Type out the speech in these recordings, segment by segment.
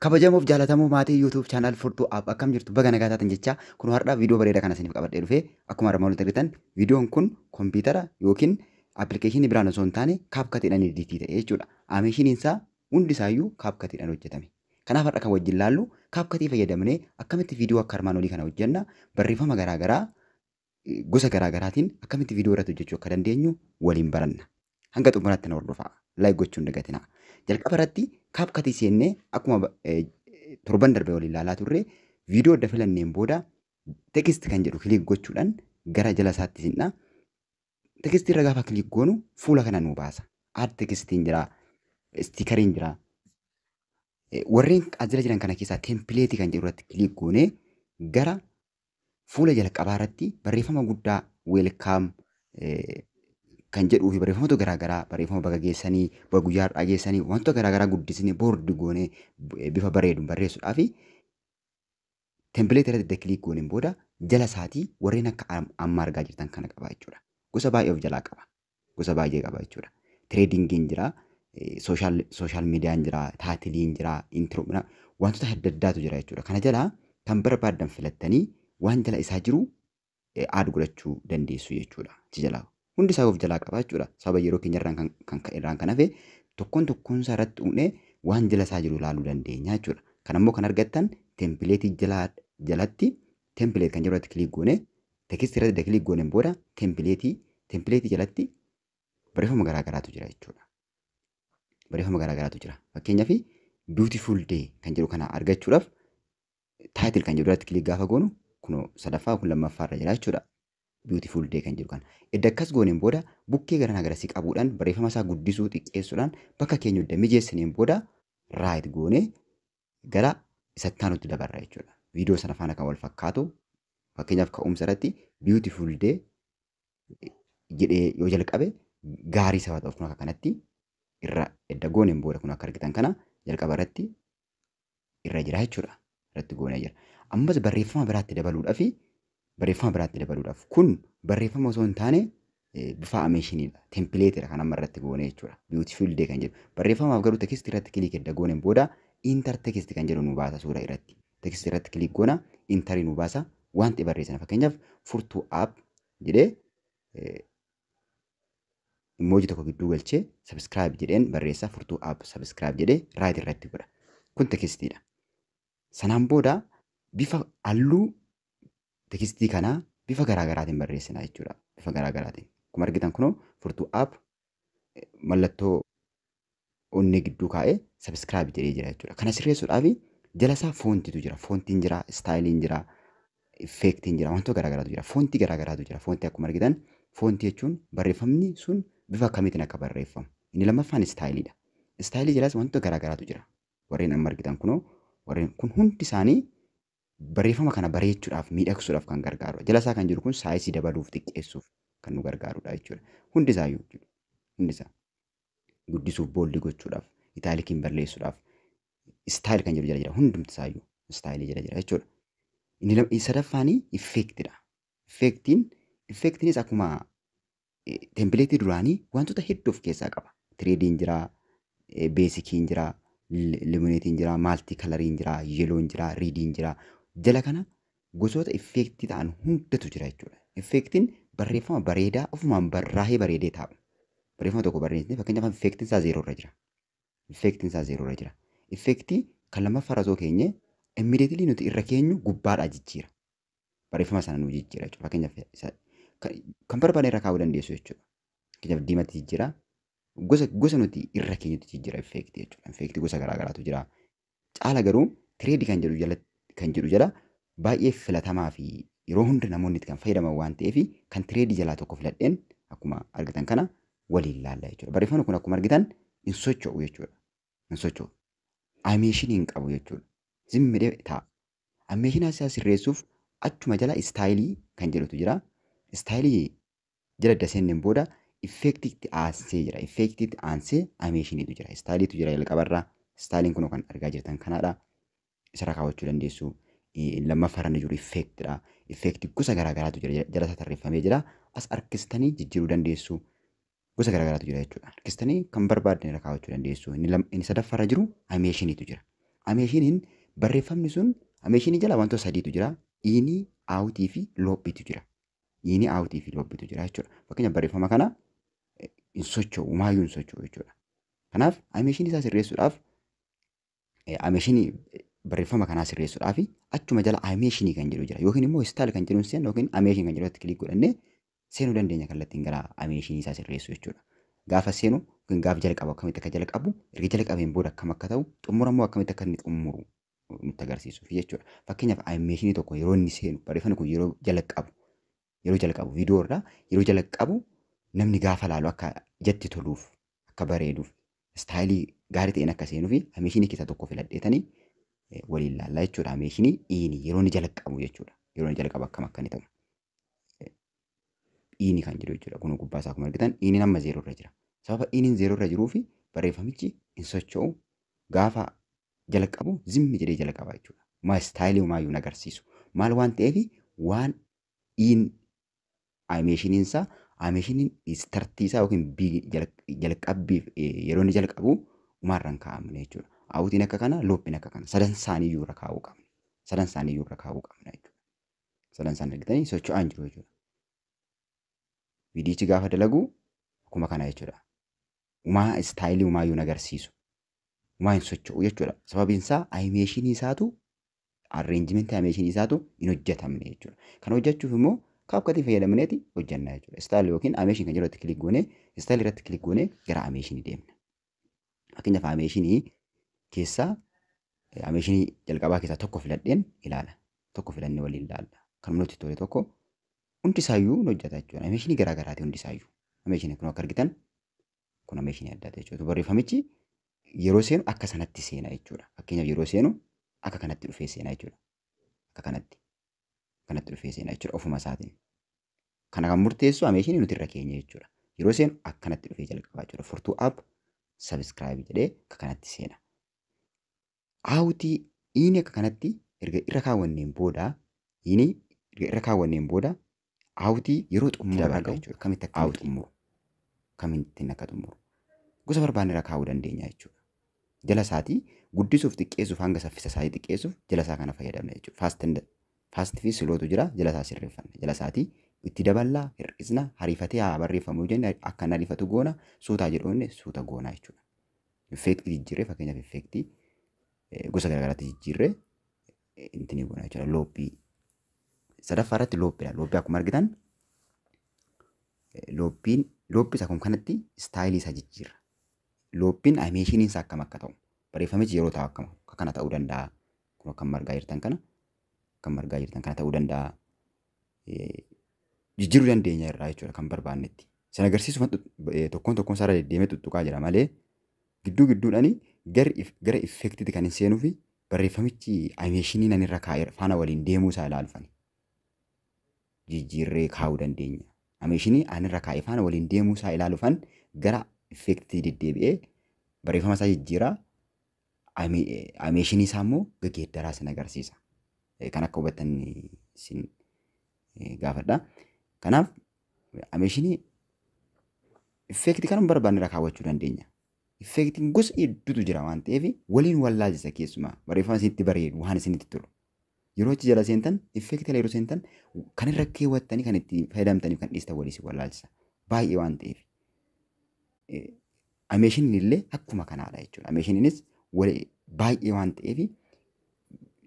Kabajamoo fi jaalatamuu maatii YouTube channel Furtuu App akkam jirtu baga nagaa taatan jecha kun har'aa viidiyoo bareedaa kana isiniif qabadhee dhufee akkuma armaan olitti argitan viidiyoon kun kompiitara yookiin appilikeeshinii biraan osoo hin taane kaapkatiidhaan ediitii ta'e jechuudha. Ameeshiniin isaa hundi isaayyuu kaapkatiidhaan hojjetame. Kanaaf har'a kan wajjin laallu kaapkatii fayyadamnee akkamitti viidiyoo akka armaan olii kana hojjenna barreeffama garaagaraa gosa garaagaraatiin akkamitti viidiyoo irratti hojjechuu akka dandeenyu waliin baranna. Hanga xumuraatti na hordofaa. Laayik gochuun dagatinaa. Jalqaba irratti kaapkatii seennee akkuma torban darbe waliin ilaalaa turre viidiyoo adda filanneen booda tekist kan jedhu kilik gochuudhaan gara jala isaatti sinna. Tekstii irra gaafa kilik goonu fuula kana nuu baasa. Aad tekstiin jira, istikariin jira. Warreen as jala jiran kana keessaa teempileetii kan jedhu irratti kilik goonee gara fuula jalqabaa irratti barreeffama guddaa weelkaam kan jedhuu fi barreeffamatu garaagaraa barreeffama baga geessanii baga guyyaa har'aa geessanii wantoota garaagaraa guddisnee boordi goonee bifa bareeduun barreessuudhaa fi teempileetii irratti kilik gooneen booda jala isaatii warreen akka amma argaa jirtan kana qaba jechuudha. Gosa baay'ee of jalaa qaba. Gosa baay'ee qaba jechuudha. Tireedingiin jira, sooshaal miidiyaan jira, taatiliin jira, intiroo wantoota adda addaatu jira jechuudha. Kana jalaa kan barbaadan filattanii waan jala isaa jiru aad godhachuu dandeessu jechuudha. Si jalaa hundi isaa of jalaa qaba jechuudha. Sababa yeroo keenya irraan kan hafe tokkoon isaa irratti uunee waan jala isaa jiru ilaaluu dandeenya jechuudha. Kan ammoo kan argattan teempileetii jalatti teempileet kan jedhu irratti kilik goone tekstii irratti kilik gooneen booda teempileetii jalatti barreeffama garaagaraatu jira jechuudha. Barreeffama garaagaraatu jira. Fakkeenyaaf beautiful day kan jedhu kana argachuudhaaf taayitil kan jedhu irratti kilik gaafa goonu kunoo sadaffaa kun lammaffaa irra jira jechuudha. Beautiful day kan jedhu kana. Edda akkas gooneen booda bukkee gara nagarasii qabuudhaan barreeffama isaa guddisuu xiqqeessuudhaan bakka keenya hunda mijeessineen booda raayit goonee gara isatti aanutti dabarra jechuudha. Viidiyoo sana faana kan wal fakkaatu fakkeenyaaf ka'umsa irratti beautiful day jedhee yoo jalqabe gaarii saba ta'uuf kun akka kanatti irra edda gooneen booda kun akka argitan kana jalqaba irratti irra jira jechuudha. Irratti goonee jira. Ammas barreeffama biraatti dabaluudhaaf kun barreeffama osoo hin taane bifa ameeshiniidha. Teempileetiidha kan amma irratti goone jechuudha. Beautiful day kan jedhu. Barreeffamaaf garuu tekstii irratti kilik edda gooneen booda intar tekstii kan jedhu nu baasa suura irratti. Tekstii irratti kilik goona intarii nu baasa wanti barreessan fakkeenyaaf furtuu app jedhee immoojii tokko gidduu galchee sabiskiraayib jedheen barreessaa furtuu app sabiskiraayib jedhee raayit irratti godha. Kun tekstiidha. Sanaan booda bifa halluu tekstii kanaa bifa garaagaraatiin barreessina jechuudha. Bifa garaagaraatiin. Akkuma argitan kunoo furtuu app mallattoo onnee gidduu kaa'ee sabiskiraayib jedhee jira jechuudha. Kana sirreessuudhaaf jala isaa foontiitu jira. Foontiin jira, istaayiliin jira, effeektiin jira, wantoota garaagaraatu jira. Foontii garaagaraatu jira. Foontii akkuma argitan foontii jechuun barreeffamni sun bifa akkamiitiin akka barreeffamu. Inni lammaffaan istaayiliidha. Istaayilii jalaas wantoota garaagaraatu jira. Warreen amma argitan kunoo warreen kun hundi isaanii barreeffama kana bareechuudhaaf miidhagsuudhaaf kan gargaaru. Jala isaa kan jiru kun saayisii dabaluuf xiqqeessuuf kan nu gargaarudha jechuudha. Hundi isaayyuu hundi isaa guddisuuf booldi gochuudhaaf itaalikiin balleessuudhaaf istaayil kan jedhu jala jira. Hundumti isaayyuu istaayilii jala jira jechuudha. Inni sadaffaan effeektidha. Effeektiinis akkuma teempileetii duraanii wantoota hedduu of keessaa qaba. Tireediin jira, beesikiin jira, limuneetiin jira, maaltii kalariin jira, yeeloon jira, riidiin jira. Jala kana gosoota effeektii ta'an hundatu jira jechuudha. Effeektiin barreeffama bareedaa ofumaan barraa'ee bareedee taa'u. Barreeffama tokko barreessine fakkeenyaaf effeektiin isaa 0 irra jira. Effeektiin isaa 0 irra jira. Effeektii kan lammaffaa osoo keenye immiidiyeetilii nuti irra keenyu gubbaadhaa jijjiira. Barreeffama sana nu jijjiira jechuudha. Fakkeenyaaf kan barbaadne irra kaa'uu dandeessu jechuudha. Fakkeenyaaf diimatti jijjiira. Gosa nuti irra keenyutti jijjiira effeektii jechuudha. Effeektii gosa garaagaraatu jira. Caala garuu tireedii kan jedhu jala baay'ee filatamaa fi yeroo hunda namoonni itti kan fayyadaman waan ta'eef kan tireedii jalaa tokko filadheen akkuma argitan kana waliin ilaalla jechuudha. Barreeffamni kun akkuma argitan hin socho'u jechuudha. Hin socho'u. Ameeshinii hin qabu jechuudha. Zimmidee taa'a. Ameeshinaa isaa sirreessuuf achuma jala istaayilii kan jedhutu jira. Istaayilii jala daseenneen booda effeektiitti aansee jira. Effeektiitti aansee ameeshiniitu jira. Istaayiliitu jira jalqabarraa. Istaayiliin kun kan argaa jirtan kanadha. Isarra kaawwachuu dandeessu. Lammaffaa irra jiru effeektidha. Effeektii gosa garaagaraatu jira. Jala isaa tarreeffamee jira. As harkistanii jijjiiruu dandeessu. Gosa garaagaraatu jira jechuudha. Harkistanii kan barbaaddan irra kaawwachuu dandeessu. Inni sadaffaa irra jiru ameeshiniitu jira. Ameeshiniin barreeffamni sun ameeshinii jala wantoota sadiitu jira. Inii, aawutii fi loobbiitu jira. Inii, aawutii fi loobbiitu jira jechuudha. Fakkeenyaaf barreeffama kana hin socho'u, maayyuu hin socho'u jechuudha. Kanaaf ameeshinii isaa sirreessuudhaaf ameeshinii barreeffama kanaa sirreessuudhaaf achuma jala ameeshinii kan jedhu jira. Yookiin immoo istaayil kan jedhu seenu yookiin ameeshinii kan jedhu kilik godhannee seenuu dandeenya kallattiin gara ameeshinii isaa sirreessu jechuudha. Gaafa seenu yookiin gaafa jalqabu akkamitti akka jalqabu, erga jalqabeen booda akkam akka ta'u, xumurammoo akkamitti akka inni xumuru nutti agarsiisuuf jechuudha. Fakkeenyaaf ameeshinii tokko yeroo inni seenu barreeffamni kun yeroo jalqabu viidiyoo irraa yeroo jalqabu namni gaafa laalu akka ijatti toluuf, akka bareeduuf, istaayilii gaarii ta'een akka seenuu fi ameeshinii keessaa tokko filadheetanii waliin laallaa jechuudha. Ameeshinii iini yeroo inni jalqabu jechuudha. Yeroo inni jalqabu akkam akka inni ta'u. Iini kan jedhu jechuudha. Kun gubbaa isaa akkuma argitan iiniin amma 0 irra jira. Sababa iiniin 0 irra jiruu fi barreeffamichi hin socho'u gaafa jalqabu zimmi jedhee jalqaba jechuudha. Maa istaayilii maayyuu agarsiisu. Maal waan ta'eef waan ameeshiniin isaa ameeshiniin istartii isaa yookiin jalqabbiif yeroo inni jalqabu umaarraan kaa'amne jechuudha. Aawutiin akka kana, loobbiin akka kana. Sadan isaaniiyyuu irra kaa'uu qabna. Sadan isaaniiyyuu irra kaa'uu qabna jechuudha. Sadan isaanii argitanii socho'aa hin jiru jechuudha. Viidiyichi gaafa dalagu akkuma kana jechuudha. Umaa istaayilii umaayyuu agarsiisu. Umaa hin socho'u jechuudha. Sababiin isaa ameeshinii isaatu arreenjimentii ameeshinii isaatu hin hojjetamne jechuudha. Kana hojjechuuf immoo kaapkatii fayyadamneeti hojjannaa jechuudha. Istaayilii yookiin ameeshinii kan jedhu irratti kilik goonee istaayilii irratti kilik goonee gara ameeshinii deemna. Fakkeenyaaf ameeshinii keessaa ameeshinii jalqabaa keessaa tokko filadheen ilaala. Tokko filannee waliin ilaalla. Kan nuti tole tokko hundi isaayyuu hojjeta jechuudha. Ameeshinii garaa garaati hundi isaayyuu. Ameeshinii kun akka argitan kun ameeshinii addaati jechuudha. Barreeffamichi yeroo seenu akka sanatti seena jechuudha. Fakkeenyaaf yeroo seenu akka kanatti dhufee seena jechuudha. Akka kanatti dhufee seena jechuudha ofuma isaatiin. Kana kan murteessu ameeshinii nuti irra keenya jechuudha. Yeroo seenu akkanatti dhufee jalqabaa jechuudha. Furtuu app sabiskiraayib jedhee akka kanatti seena. Aawutii inni akka kanatti erga irra kaawwanneen booda aawutii yeroo xumura dabarga jechuudha. Kamitti akka xumuru, kamittiin akka xumuru gosa barbaanne irra kaa'uu dandeenya jechuudha. Jala isaatii guddisuuf xiqqeessuuf hanga saffisa isaatii xiqqeessuuf jala isaa kana fayyadamna jechuudha. Faast fi silootu jira jala isaa sirreeffanna. Jala isaatii itti daballaa, hir'isna, hariifatee haa barreeffamu jenne akka inni hariifatu goona, suutaa jedhuunne suuta goona jechuudha. Effeektii jijjiirree fakkeenyaaf effeektii gosa garaagaraatti jijjiirree intini goona jechuudha. Loobbii sadaffaa irratti loobbiidha. Loobbii akkuma argitan loobbii isa kun kanatti istaayilii isaa jijjiirra. Loobbiin ameeshiniin isaa akkam akka ta'u barreeffamichi yeroo ta'u akkam akka kana ta'uu danda'a. Kun akkam margaa jirtan kana ta'uu danda'a. Jijjiiruu dandeenya irraa jechuudha kan barbaannetti. San agarsiisu tokkoon isaa irra deddeemee tuttuqaa jira malee gidduudhaan gara effeektiitti kan hin seenuu fi barreeffamichi ameeshinii nan irra kaa'ee faana waliin deemuu isaa ilaalfani. Jijjiirree kaa'uu dandeenya. Ameeshinii ani irra kaa'ee faana waliin deemuu isaa ilaaluufan gara effeektiitti deddeebi'ee barreeffama isaa jijjiiraa. Ameeshinii isaa immoo gaggeeddaraa sin agarsiisa. Kan akka hubattan sin gaafadha. Kanaaf ameeshinii effeektii kan barbaanne irra kaawwachuu dandeenya. Effeektiin gosa hedduutu jira waan ta'eef waliin wallaalchisa keessumaa barreeffama isinitti bareedu waan isinitti tolu. Yeroo achi jala seentan effeektii yeroo seentan kan irra keewwattanii kan itti fayyadamtaniif kan dhiistan walii si wallaalchisa. Baay'ee waan ta'eef. Ameeshiniin illee akkuma kanaadha jechuudha. Ameeshiniinis baay'ee waan ta'eef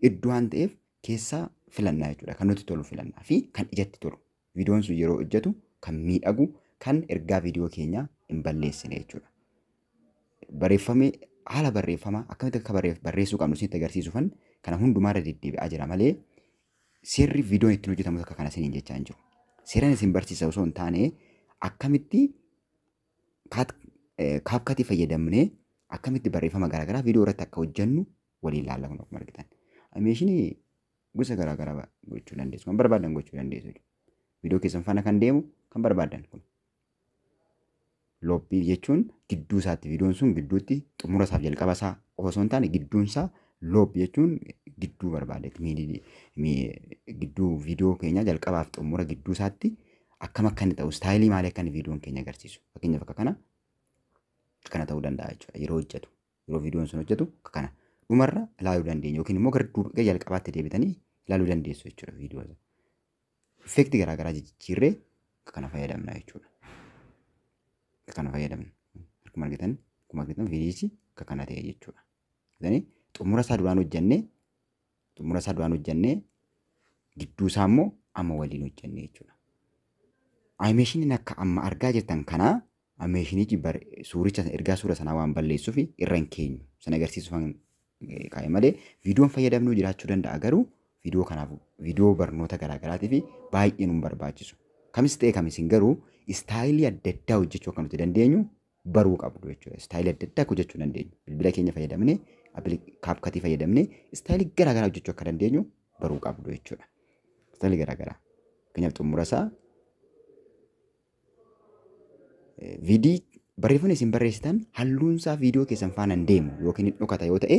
iddoo waan ta'eef keessaa filannaa jechuudha. Kan nuti tolu filannaa fi kan ijatti tolu. Viidiyoon sun yeroo hojjetu kan miidhagu kan ergaa viidiyoo keenyaa hin balleessine jechuudha. Barreeffamee haala barreeffamaa akkamitti akka barreessuu qabnu isinitti agarsiisuufan kana hundumaarra deddeebi'aa jira malee seerri viidiyoon ittiin hojjetamu akka kana isiniin jechaa hin jiru. Seeraan isin barsiisa osoo hin taane akkamitti kaapkatii fayyadamnee akkamitti barreeffama garaagaraa viidiyoo irratti akka hojjennu waliin ilaalla kun akkuma argitan. Ameeshinii gosa garaagaraa gochuu dandeessu. Kan barbaadan gochuu dandeessu. Viidiyoo keessan faana kan deemu kan barbaadan kun. Loobbii jechuun gidduu isaatti viidiyoon sun gidduutti xumura isaaf jalqaba isaa osoo hin taane gidduun isaa loobbii jechuun gidduu barbaadetti. Gidduu viidiyoo keenya jalqabaaf xumura gidduu isaatti akkam akka inni ta'u istaayilii maalii akka inni viidiyoon keenya agarsiisu. Fakkeenyaaf akka kana ta'uu danda'a jechuudha. Yeroo hojjetu yeroo viidiyoon sun hojjetu akka kana dhumarra ilaaluu dandeenya yookiin immoo gara jalqabaatti deebitanii ilaaluu dandeessu jechuudha viidiyoo. Effektii garaagaraa jijjiirree kana fayyadamna jechuudha. Kana fayyadamna. Akkuma argitan viidiyichi akka kana ta'e jechuudha. Xumura isaa duraan hojjennee gidduu isaa immoo amma waliin hojjennee jechuudha. Animeeshiniin akka amma argaa jirtan kanaa animeeshinichi suuricha ergaa suura sanaa waan balleessuuf irra hin keenyu. Sana agarsiisuuf kaa'e malee viidiyoon fayyadamnuu jiraachuu danda'a garuu viidiyoo barnoota garaagaraatiif baay'ee nu barbaachisu. Kamis ta'e kamisin garuu istaayilii adda addaa hojjechuu akka nuti dandeenyu baruu qabdu jechuudha. Istaayilii adda addaa hojjechuu dandeenyu. Bilbila keenya fayyadamnee kaapkatii fayyadamnee istaayilii garaagaraa hojjechuu akka dandeenyu baruu qabdu jechuudha. Istaayilii garaagaraa. Fakkeenyaaf xumura isaa viidii barreeffamni isin barreessitan halluun isaa viidiyoo keessan faana hin deemu yookiin hin dhokata yoo ta'e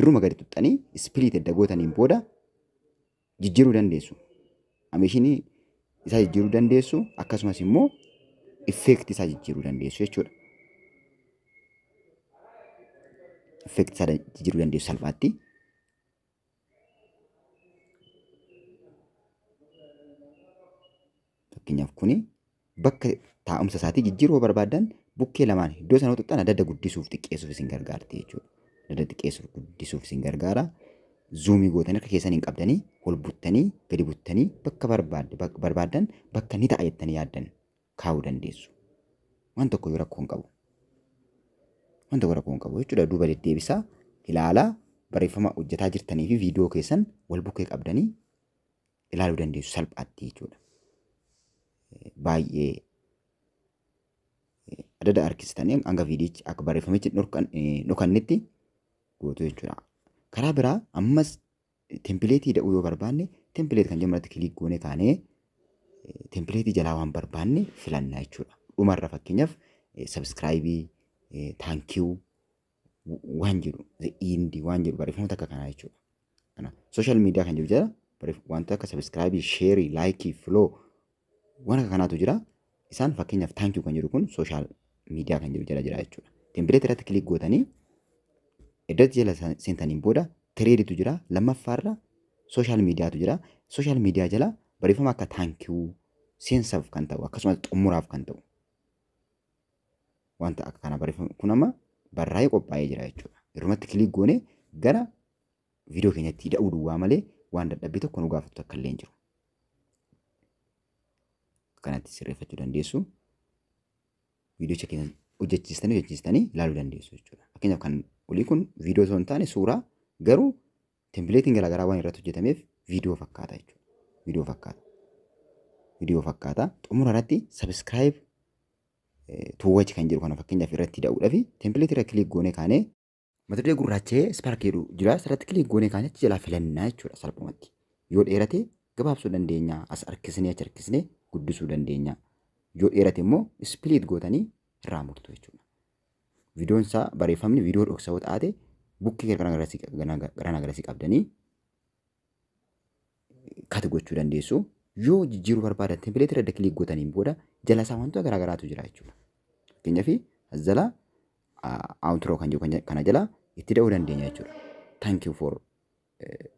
irruma gadi tuxxanii ispiliit edda gootaniin booda jijjiiruu dandeessu. Animeeshinii isaa jijjiiruu dandeessu akkasumas immoo effektii isaa jijjiiruu dandeessu jechuudha. Effektii isaa jijjiiruu dandeessu salphaatti. Fakkeenyaaf kuni bakka taa'umsa isaatii jijjiiruu barbaadan bukkee lamaan iddoo sana tuxxan adda guddisuuf xiqqeessuuf isin gargaarti jechuudha. Adda xiqqeessuuf guddisuuf isin gargaara. Zuumii gootanii harka keessaniin qabdanii ol buttanii gadi buttanii bakka barbaadan bakka ni ta'a jettanii yaaddan kaa'uu dandeessu. Waan tokko yoo rakkoo hin qabu. Waan tokko rakkoo hin qabu jechuudha. Duuba deddeebisaa ilaalaa barreeffama hojjetaa jirtanii fi viidiyoo keessan wal bukkee qabdanii ilaaluu dandeessu salphaatti jechuudha. Baay'ee adda harkistanii hanga viidiyichi akka barreeffamichi dhokannetti gootu jechuudha. Karaa biraa ammas tempileetii da'uu yoo barbaanne tempileet kan jedhamu irratti kiliik goonee kaanee tempileetii jalaa waan barbaanne filanna jechuudha. Dhumarra fakkeenyaaf sabskraayibii, taankiyuu waan jedhu, iindi waan jedhu barreeffamoota akka kanaa jechuudha. Sooshaal miidiyaa kan jiru jala wantoota akka sabskraayibii, sheerii, laayikii, filoo waan akka kanaatu jira. Isaan fakkeenyaaf taankiyuu kan jedhu kun sooshaal miidiyaa kan jiru jala jira jechuudha. Tempileet irratti kiliik gootanii iddootti jala seentaniin booda tireeditu jira. Lammaffaarra sooshaal miidiyaatu jira. Sooshaal miidiyaa jala barreeffama akka taankiyuu seensaaf kan ta'u akkasumas xumuraaf kan ta'u wanta akka kana barreeffama kun amma barraa'ee qophaa'ee jira jechuudha. Irrumatti kiliik goonee gara viidiyoo keenyatti hidhuu duwwaa malee waan dadhabbii tokko nu gaafatu akka illee hin jiru. Kanatti sirreeffachuu dandeessu. Viidiyoo keenya hojjechiistanii ilaaluu dandeessu jechuudha. Fakkeenyaaf kan olii kun viidiyoo osoo hin taane suuraa garuu tempileetiin garaagaraa waan irratti hojjetameef viidiyoo fakkaata jechuudha. Viidiyoo fakkaata. Xumura irratti sabskraayib tuuwwachi kan jedhu kana fakkeenyaaf irratti hidhuudhaaf tempileetii irra kiliik goonee kaanee mata duree gurraacha'ee ispaark jedhu jira. Asirratti kiliik goonee kaanee achi jalaa filannaa jechuudha salphumatti. Yoo dheerate gabaabsuu dandeenya. As harkisnee achi harkisnee guddisuu dandeenya. Yoo dheerate immoo ispiliit gootanii irraa murtu jechuudha. Viidiyoon isaa barreeffamni viidiyoo dhoksaa taate bukkee garaagaraa qabdanii kati gochuu dandeessu. Yoo jijjiiruu barbaadan tempileetii irra kiliik gootaniin booda jala isaa wantoota garaagaraatu jira jechuudha. Fakkeenyaaf as jala outro kan jedhu kana jala itti hidhuu dandeenya jechuudha. Thank you for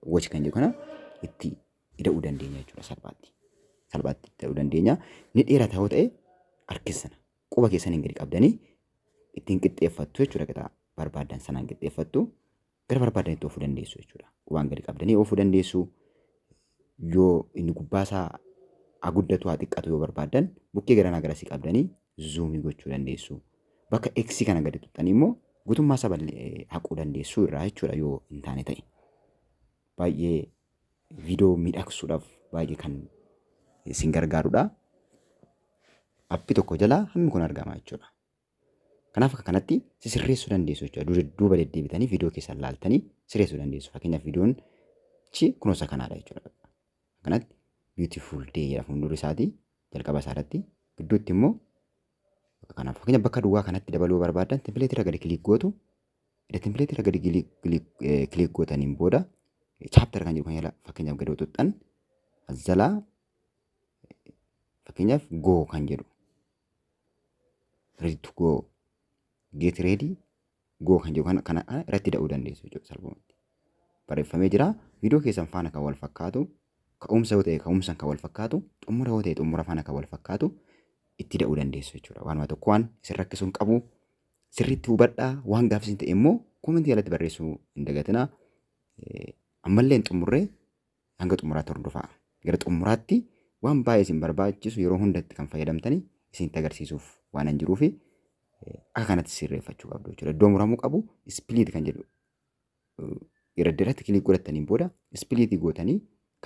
watch kan jedhu kana itti hidhuu dandeenya jechuudha salphaatti. Salphaatti itti hidhuu dandeenya. Ni dheerata yoo ta'e harkisana quba keessaniin gadi qabdanii ittiin qixxeeffattu jechuudha. Qixa barbaadan sanaan qixxeeffattu gara barbaadanitti oofuu dandeessu jechuudha. Qubaan gadi qabdanii oofuu dandeessu. Yoo inni gubbaasaa guddatu haa xiqqatu yoo barbaadan bukkee garaagaraa qabdanii zuumii gochuu dandeessu. Bakka X kana gadi tuqxanii immoo guutummaa isaa haquu dandeessu irraa jechuudha yoo hin taane ta'e. Baay'ee viidiyoo miidhagsuudhaaf baay'ee kan isin gargaarudha. Appii tokko jalaa hammi kun argama jechuudha. Kanaaf akka kanatti sirreessuu dandeessu jechuudha. Duuba deddeebitanii viidiyoo keessan laaltanii sirreessuu dandeessu. Fakkeenyaaf viidiyoon kunuunsa kanaadha jechuudha. Kanatti beautiful day jedha fuuldurri isaatii jalqaba isaarratti gidduutti immoo kanaaf fakkeenyaaf bakka duwwaa kanatti dabaluu barbaadan tempileetii irra gadi kiliik gootu. Tempileetii irra gadi kiliik gootaniin booda chaaptara kan jedhu kan jala fakkeenyaaf gadi tuqxan as jalaa fakkeenyaaf go kan jedhu ready to go get ready go kan jedhu kana irratti da'uu dandeessu jechuudha salphumatti. Barreeffamee jira viidiyoo keessan faana kan wal fakkaatu ka'umsa yoo ta'e ka'umsan kan wal fakkaatu xumura yoo ta'e xumura faana kan wal fakkaatu itti da'uu dandeessu jechuudha. Waanuma tokko waan isin rakkisuun qabu sirriitti hubadhaa waan gaaffisin ta'e immoo koomentii jalatti barreessuu hin dagatinaa. Ammallee hin xumurree hanga xumuraatti hordofaa. Gara xumuraatti waan baay'ee isin barbaachisu yeroo hundatti kan fayyadamtanii isinitti agarsiisuuf waan hin jiruufi akka kanatti sirreeffachuu qabdu jechuudha. Iddoo muramuu qabu ispiliit kan jedhu irratti kilik godhataniin booda ispiliitii gootanii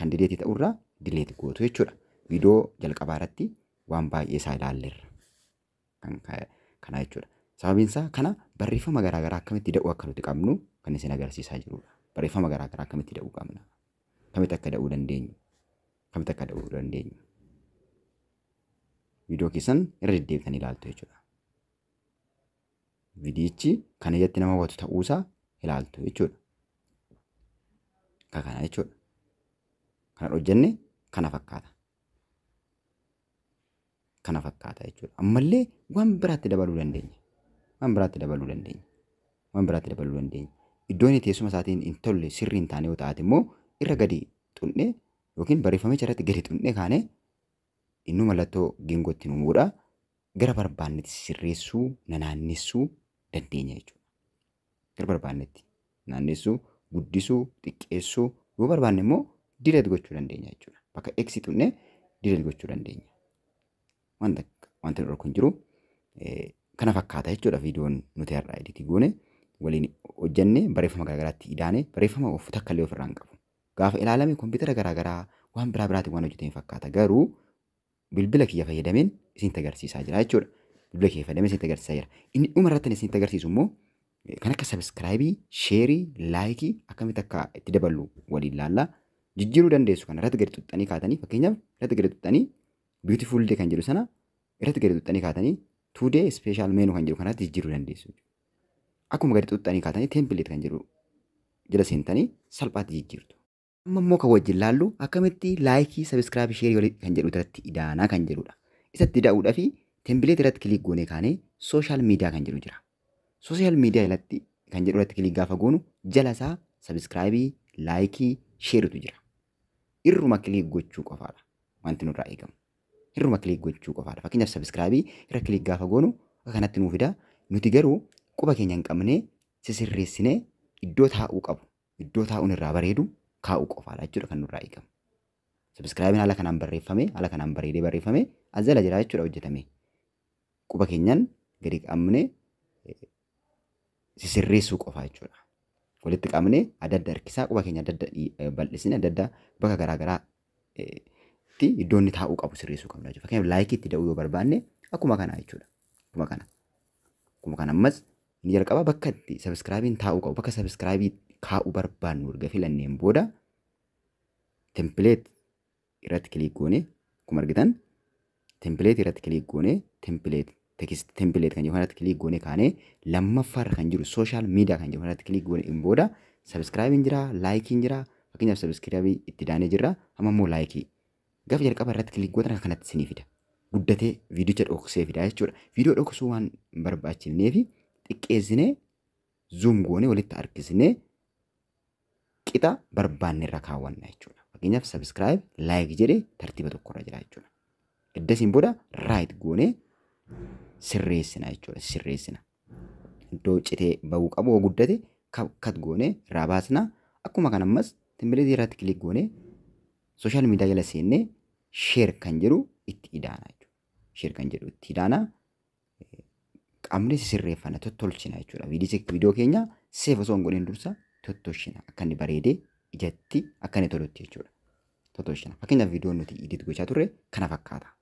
kan dileetii ta'urraa dileetii gootu jechuudha. Viidiyoo jalqabaa irratti waan baay'ee isaa ilaalleerra. Kana jechuudha. Sababiin isaa kana barreeffama garaagaraa akkamitti da'uu akka nuti qabnu kan isin agarsiisaa jirudha. Barreeffama garaagaraa akkamitti da'uu qabna. Akkamitti akka da'uu dandeenyu. Akkamitti akka da'uu dandeenyu. Viidiyoo keessan irra deddeebitanii ilaaltu jechuudha. Viidiyichi kan ijatti nama hawwatu ta'uusaa ilaaltu jechuudha. Kana jechuudha. Kana hojjenne kana fakkaata. Kana fakkaata jechuudha. Ammallee waan biraatti dabaluu dandeenya. Waan biraatti dabaluu dandeenya. Waan biraatti dabaluu dandeenya. Iddoon teessuma isaatiin hin tolle sirrii hin taane yoo taate immoo irra gadi xunnee yookiin barreeffamicha irratti gadi xunnee kaanee inni mallattoo geengootti uumuudha. Gara barbaannetti sirreessuu naannessuu dandeenya jechuudha. Gara barbaannetti naannessuu guddisuu xiqqeessuu yoo barbaanne immoo dileet gochuu dandeenya jechuudha. Bakka eksi xunnee dileet gochuu dandeenya. Wanti dhorku hin jiru kana fakkaata jechuudha. Viidiyoon nuti har'aa editii goone waliin hojjenne barreeffama garaagaraatti idaane barreeffama of takka illee ofirraa hin qabu. Gaafa ilaalame kompiitara garaagaraa waan biraatiin waan hojjetan fakkaata. Garuu bilbila kiyya fayyadameen isinitti agarsiisaa jira jechuudha. Bilbila kiyya fayyadameen isinitti agarsiisaa jira. Inni dhuma irratti isinitti agarsiisu immoo kan akka sabiskiraayibii, sheerii, laayikii akkamitti akka itti daballu waliin ilaallaa. Jijjiiruu dandeessu kana irratti gadi xuxxanii kaatanii fakkeenyaaf irratti gadi xuxxanii beautiful day kan jedhu sana irratti gadi xuxxanii kaatanii today special menu kan jedhu kanatti jijjiiruu dandeessu. Akkuma gadi xuxxanii kaatanii template kan jedhu jala seentanii salphaatti jijjiirtu. Amma immoo kan wajjin laallu akkamitti laayikii, sabiskiraayibii, sheerii kan jedhu irratti idaanaa kan jedhudha. Isatti ida'uudhaa fi template irratti kilik goonee kaanee sooshaal miidiyaa kan jedhu jira. Sooshaal miidiyaa irratti kan jedhu irratti kilik gaafa goonu jala isaa sabiskiraayibii, laayikii, sheeritu jira. Irruma kilik gochuu qofaadha wanti nurraa eegamu. Irruma kilik gochuu qofaadha. Fakkeenyaaf sabiskiraayibii irra kilik gaafa goonu akka kanatti nuuf fida. Nuti garuu quba keenya hin qabnee sisirreessinee iddoo taa'uu qabu. Iddoo taa'uun irraa bareedu kaa'uu qofaadha jechuudha kan nurraa eegamu. Sabiskiraayibiin haala kanaan barreeffamee haala kanaan bareedee barreeffamee as jala jira jechuudha hojjetamee. Quba keenyaan gadi qabnee sisirreessuu qofaa jechuudha. Walitti qabnee adda adda harkisaa quba keenya adda adda bal'isnee adda adda bakka garaagaraatti iddoo inni taa'uu qabu sirreessuu qabna jechuudha. Fakkeenyaaf laayikii itti da'uu yoo barbaanne akkuma kana jechuudha. Akkuma kana. Akkuma kana ammas inni jalqaba bakka itti sabiskiraayibiin taa'uu qabu bakka sabiskiraayibii kaa'uu barbaannu erga filanneen booda tempileet irratti kilik goonee akkuma argitan tempileet irratti kilik goonee tempileet teekist tempileet kan jedhu kanatti kilik goonee kaanee lammaffaarra kan jiru sooshaal miidiyaa kan jedhu kanatti kilik goonee in booda sabiskiraayibiin jira laayikiin jira fakkeenyaaf sabiskiraayibii itti daanee jirra amma immoo laayikii gaafa jalqaba irratti kilik gootan akka kanatti isinii fida guddatee viidiyocha dhoksee fida jechuudha. Viidiyoo dhoksuu waan barbaachifneef xiqqeessinee zuum goonee walitti harkisnee qixa barbaanne irra kaawwanna jechuudha. Fakkeenyaaf sabiskiraayib laayik jedhee tartiiba tokkorra jira jechuudha. Eddasiin booda raayit goonee sirreessina jechuudha. Sirreessina. Iddoo citee bahuu qabu yoo guddate kat goonee irraa baasna. Akkuma kana ammas tempileetii irratti kilik goonee sooshaal miidiyaa jala seennee sheer kan jedhu itti idaana jechuudha. Sheer kan jedhu itti idaana. Qaamni sirreeffana tottolchina jechuudha. Viidiyoo keenya seef osoo hin godhin dursa tottolchina akka inni bareedee ijatti akka inni tolutti jechuudha. Tottolchina. Fakkeenyaaf viidiyoon nuti edit gochaa turre kana fakkaata.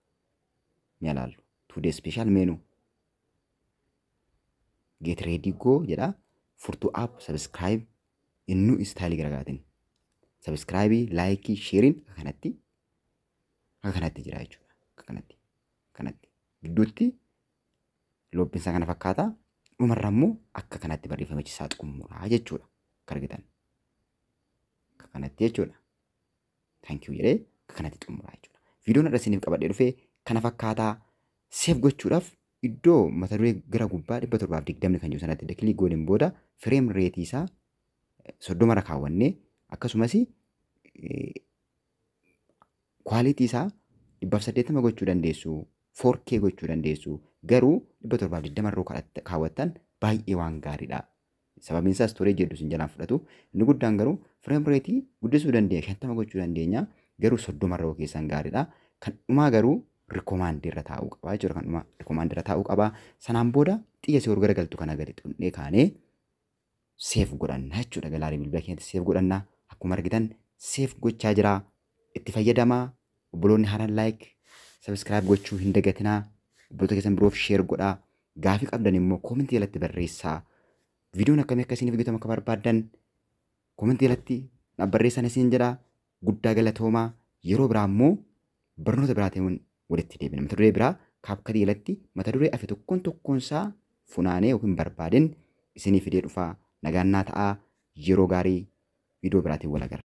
Mi'a laallu. Today special menu. Get ready go jedha. Furtuu app subscribe innu istaayilii garaagaraatiin. Subscribe, like, sharing akka kanatti jira jechuudha. Akka kanatti. Gidduutti lobbinsaa kana fakkaata. Dhumarra immoo akka kanatti barreeffamichisaa xumuraa jechuudha. Akka argitan. Akka kanatti jechuudha. Thank you jedhee akka kanatti xumuraa jechuudha. Viidiyoon irra isiniif qabadhee dhufee kana fakkaataa seef gochuudhaaf iddoo mata duree gara gubbaa 720 kan jiru sanatti kilii gooniin booda fireem reetii isaa 30 irra kaawwannee akkasumas kwaalitii isaa 180 gochuu dandeessu 4K gochuu dandeessu garuu 720 irra kaawwattan baay'ee waan gaariidha. Sababiin isaa storage hedduu sin jalaan fudhatu. Inni guddaan garuu frame rate guddisuu dandeenya 50 gochuu dandeenya garuu 30 irra keessan gaariidha. Kan dhumaa garuu recommend irra taa'uu qaba jechuudha. Kan dhumaa recommend irra taa'uu qaba. Sanaan booda xiyya si gargaltu kana gadi xunnee kaanee save godhanna jechuudha. Galaarii bilbila keenyatti save godhanna. Akkuma argitan save gochaa jira. Itti fayyadamaa. Obboloonni haaraan like subscribe gochuu hin dagatinaa. Obboloota keessan biroof share godhaa. Gaafii qabdan immoo koomentii jalatti barreessaa. Viidiyoon akkamii akkasiin hojjetamu akka barbaadan koomentii jalatti barreessan isin jedha. Guddaa galatoomaa. Yeroo biraa immoo barnoota biraatiin walitti deebina. Mata duree biraa CapCut jalatti mata duree afe tokkoon isaa funaanee yookiin barbaadeen isinii fidee dhufaa. Nagaan naa ta'aa. Yeroo gaarii viidiyoo biraatiin wal agarra.